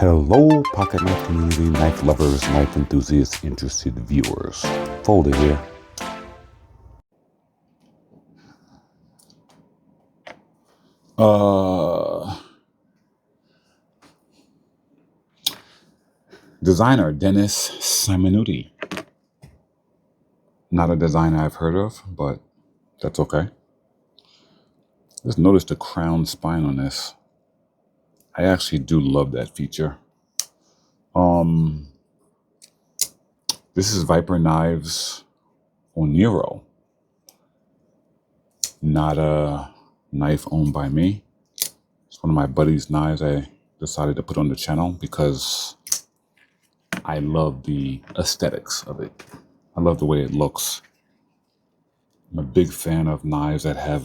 Hello, pocket knife community, knife lovers, knife enthusiasts, interested viewers. Folder here. Designer Dennis Simonuti. Not a designer I've heard of, but that's okay. Just notice the crown spine on this. I actually do love that feature. This is Viper Knives Oniro. Not a knife owned by me. It's one of my buddy's knives I decided to put on the channel because I love the aesthetics of it. I love the way it looks. I'm a big fan of knives that have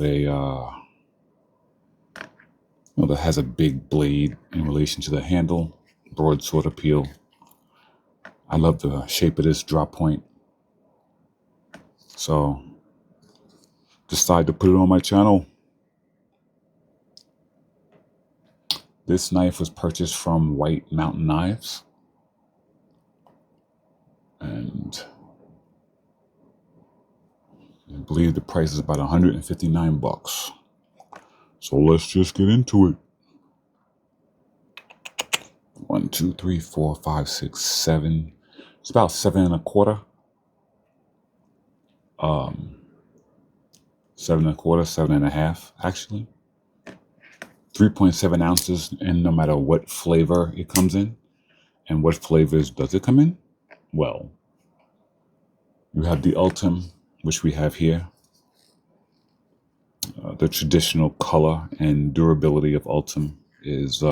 that has a big blade in relation to the handle, broadsword appeal. I love the shape of this drop point. So, decided to put it on my channel. This knife was purchased from White Mountain Knives. And I believe the price is about 159 bucks. So let's just get into it. 1, 2, 3, 4, 5, 6, 7. It's about 7 1/4. 7 1/4, 7 1/2, actually. 3.7 ounces, and no matter what flavor it comes in. And what flavors does it come in? Well, you have the Ultim, which we have here. The traditional color and durability of Ultim is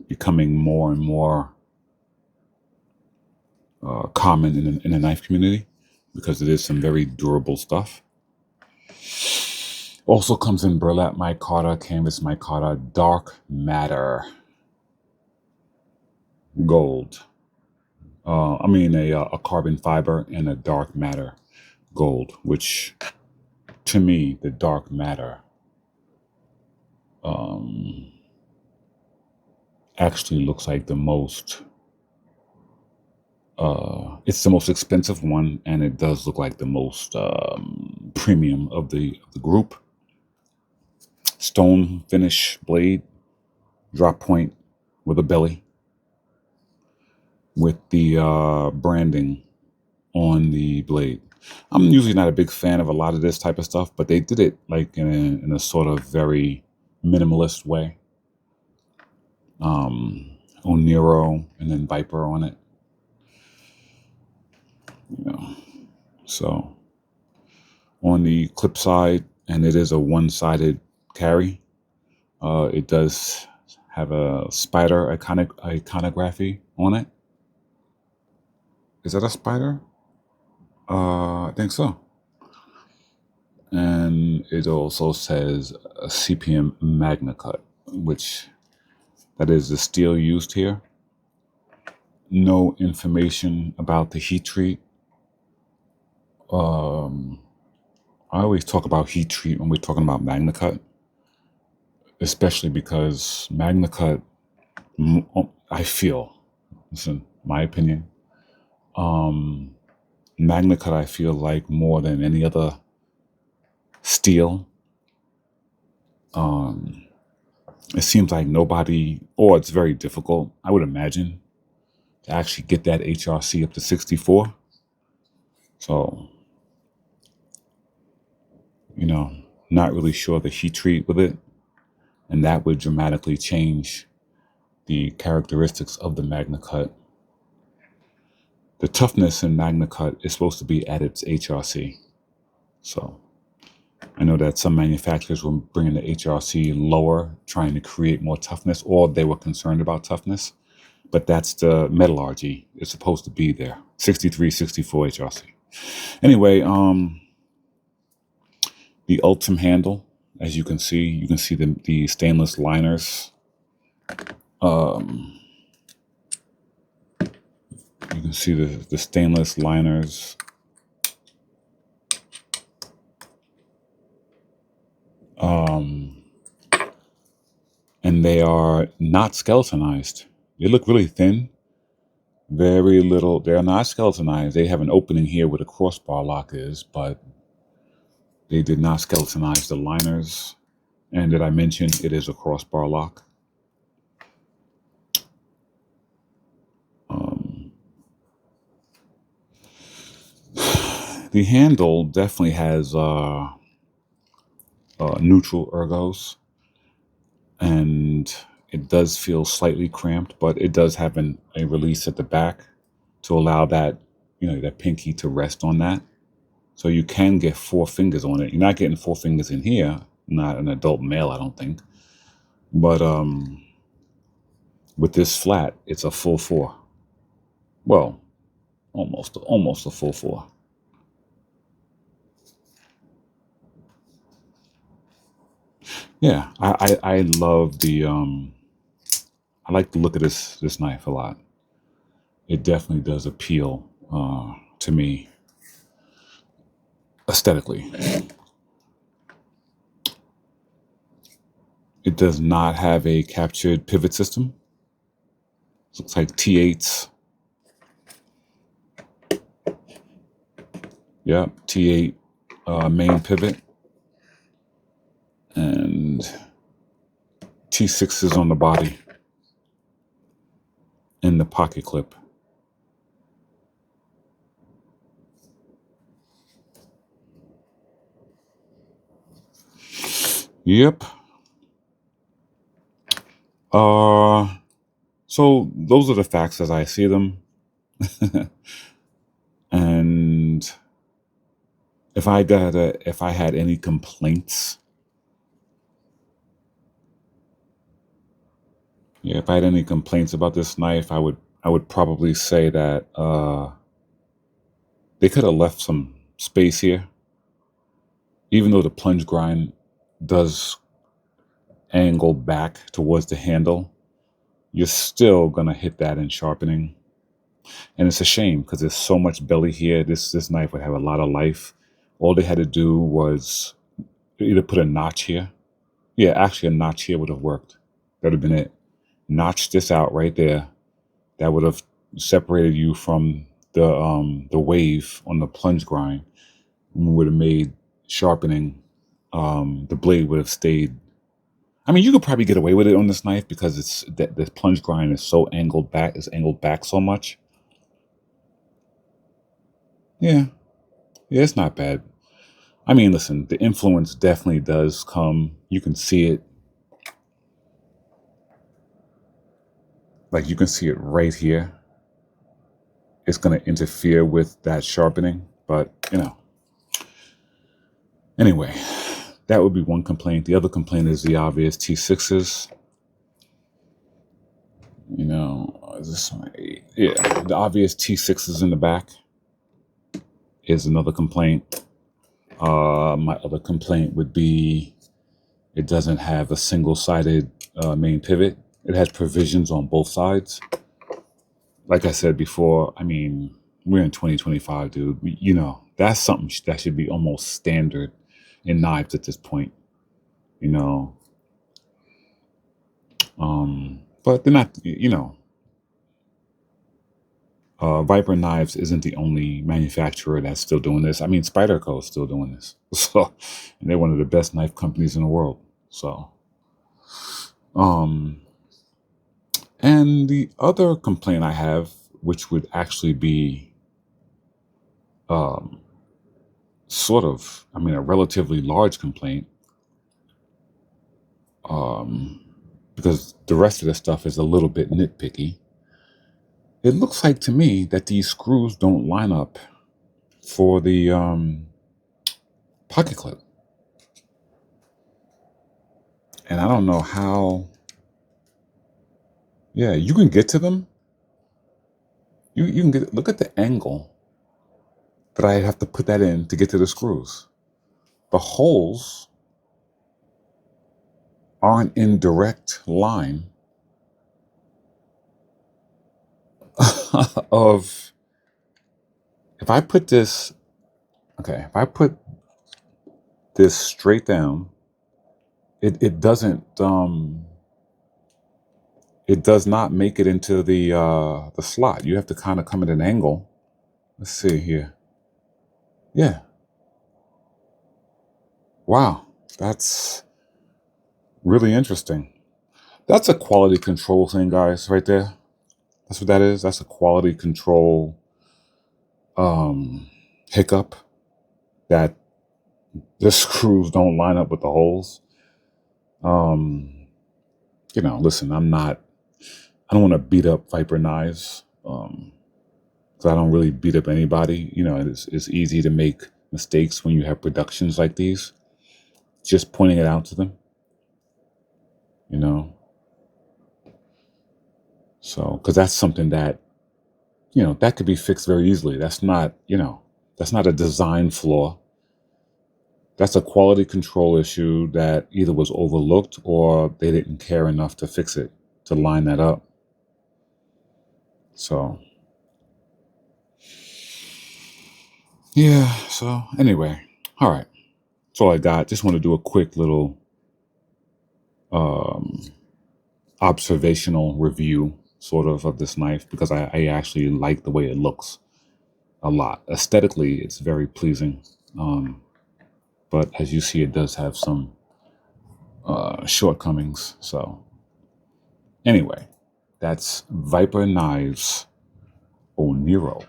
becoming more and more common in the knife community because it is some very durable stuff. Also comes in burlap micarta, canvas micarta, dark matter, gold. A carbon fiber and a dark matter gold, which to me, the dark matter actually looks like the most, it's the most expensive one, and it does look like the most premium of the group. Stone finish blade, drop point with a belly, with the branding on the blade. I'm usually not a big fan of a lot of this type of stuff, but they did it like in a sort of very minimalist way. Oniro and then Viper on it. So on the clip side, and it is a one-sided carry. It does have a spider iconography on it. Is that a spider? I think so. And it also says a CPM Magna Cut, which that is the steel used here. No information about the heat treat. I always talk about heat treat when we're talking about Magna Cut, especially because Magna Cut, I feel, listen, my opinion, Magna Cut, I feel like more than any other steel, it seems like nobody, or it's very difficult, I would imagine, to actually get that HRC up to 64. So, not really sure the heat treat with it, and that would dramatically change the characteristics of the Magna Cut. The toughness in Magna Cut is supposed to be at its HRC. So I know that some manufacturers were bringing the HRC lower, trying to create more toughness, or they were concerned about toughness. But that's the metallurgy. It's supposed to be there. 63, 64 HRC. Anyway, the Ultim handle, as you can see the stainless liners. You can see the stainless liners. And they are not skeletonized. They look really thin, very little. They're not skeletonized. They have an opening here where the crossbar lock is, but they did not skeletonize the liners. And did I mention it is a crossbar lock? The handle definitely has neutral ergos, and it does feel slightly cramped, but it does have a release at the back to allow that, that pinky to rest on that. So you can get 4 fingers on it. You're not getting 4 fingers in here. Not an adult male, I don't think. But with this flat, it's a full 4. Well, almost a full 4. Yeah, I love the I like the look of this knife a lot. It definitely does appeal to me aesthetically. It does not have a captured pivot system. It looks like T8s. Yep, T8 main pivot and T6s on the body and the pocket clip. Yep. So those are the facts as I see them. And if I had any complaints, if I had any complaints about this knife, I would probably say that they could have left some space here. Even though the plunge grind does angle back towards the handle, you're still gonna hit that in sharpening. And it's a shame because there's so much belly here. This knife would have a lot of life. All they had to do was either put a notch here. Yeah, actually a notch here would have worked. That would have been it. Notch this out right there. That would have separated you from the wave on the plunge grind. And would have made sharpening. The blade would have stayed. I mean, you could probably get away with it on this knife because it's that the plunge grind is so angled back. It's angled back so much. Yeah, it's not bad. I mean, listen, the influence definitely does come. You can see it. Like you can see it right here. It's going to interfere with that sharpening. But, anyway, that would be one complaint. The other complaint is the obvious T6s. The obvious T6s in the back is another complaint. My other complaint would be it doesn't have a single-sided main pivot. It has provisions on both sides. Like I said before, I mean, we're in 2025, dude. That's something that should be almost standard in knives at this point. But they're not. Viper Knives isn't the only manufacturer that's still doing this. I mean, Spyderco is still doing this. So, and they're one of the best knife companies in the world. So, and the other complaint I have, which would actually be, a relatively large complaint, because the rest of the stuff is a little bit nitpicky. It looks like to me that these screws don't line up for the pocket clip. And I don't know how. Yeah, you can get to them. You can look at the angle that I have to put that in to get to the screws. The holes aren't in direct line of if I put this straight down, it doesn't it does not make it into the slot. You have to kind of come at an angle. Let's see here. Yeah. Wow. That's really interesting. That's a quality control thing, guys, right there. That's what that is. That's a quality control hiccup, that the screws don't line up with the holes. Listen, I don't want to beat up Viper knives. So I don't really beat up anybody. It's easy to make mistakes when you have productions like these. Just pointing it out to them, you know. So, because that's something that that could be fixed very easily. That's not a design flaw. That's a quality control issue that either was overlooked or they didn't care enough to fix it, to line that up. So, yeah. So, anyway, all right. That's all I got. Just want to do a quick little um, observational review, sort of this knife, because I actually like the way it looks a lot. Aesthetically, it's very pleasing. But as you see, it does have some shortcomings. So, anyway, that's Viper Knives Oniro.